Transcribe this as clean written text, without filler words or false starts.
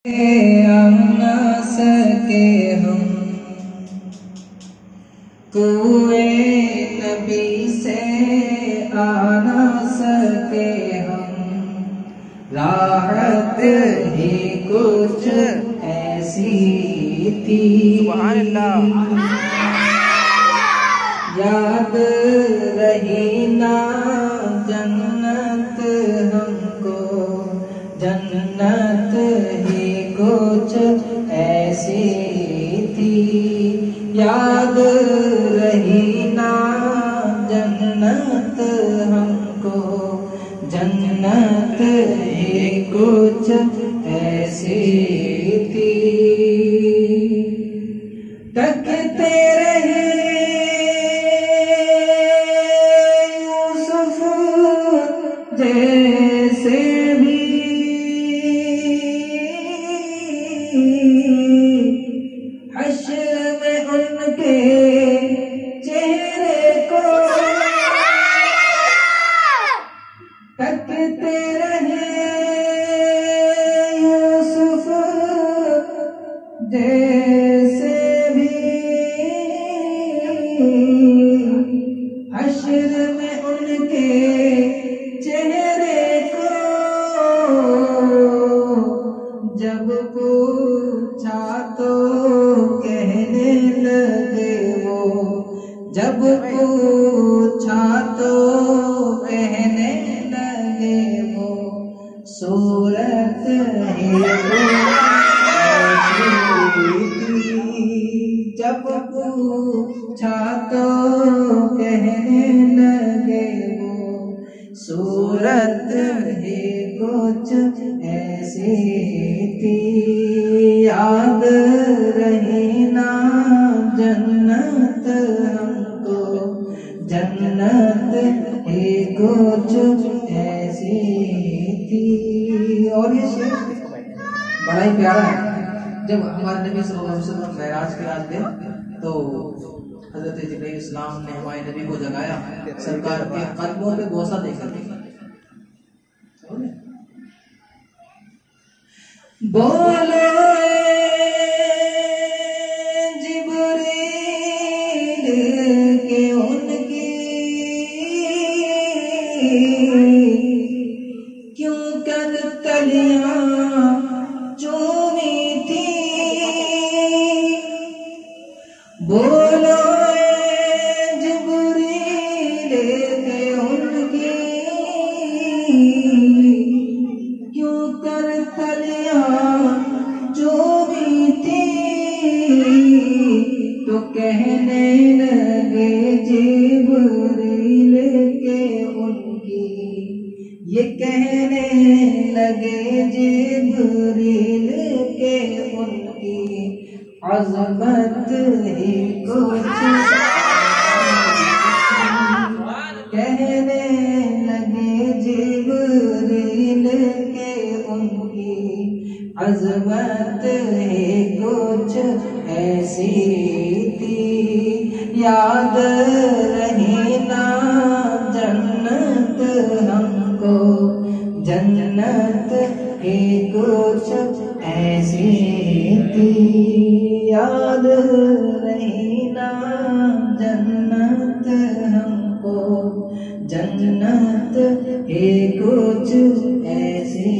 ना सके हम कुएं नबी से आ ना सके हम, राहत ही कुछ ऐसी थी। याद रही ना जन्नत हमको, जन्नत ही कुछ ऐसी थी। याद रही ना जन्नत हमको, जन्नत ही कुछ ऐसी थी। तकते रहे यूसुफ जैसे भी, हश्र में उनके चेहरे को तकते रहे यूसुफ जैसे भी, हश्र में उनके चेहरे को जब पूछा तो कहने लगे वो, जब पूछा तो कहने लगे वो, सूरत ही जब पूछा तो कहने लगे वो, सूरत ही कुछ ऐसी थी। याद रही ना जन्नत हमको, जन्नत ही कुछ ऐसी थी। और ये शेर बड़ा ही प्यारा है। जब हमारे नबी सल्लल्लाहु अलैहि वसल्लम मेराज के रात में तो हजरत जिब्रील इस्लाम ने हमारे नबी को जगाया, सरकार के कदमों पे बोसा देकर बोले जिब्रील के उनकी क्यों कद कलियां चूमी थी। बोलो जिब्रील के उनकी क्यों कर कलियां चूमी थी। तो कहने लगे जिब्रील के उनकी, ये कहने लगे जिब्रील के उनकी, अज़मत ही कुछ कहने लगे जिब्रील के उनकी, अज़मत ही कुछ ऐसी थी। याद रही ना जन्नत हमको, जन्नत ही कुछ ऐसी थी। याद रही ना जन्नत हमको, जन्नत ही कुछ ऐसी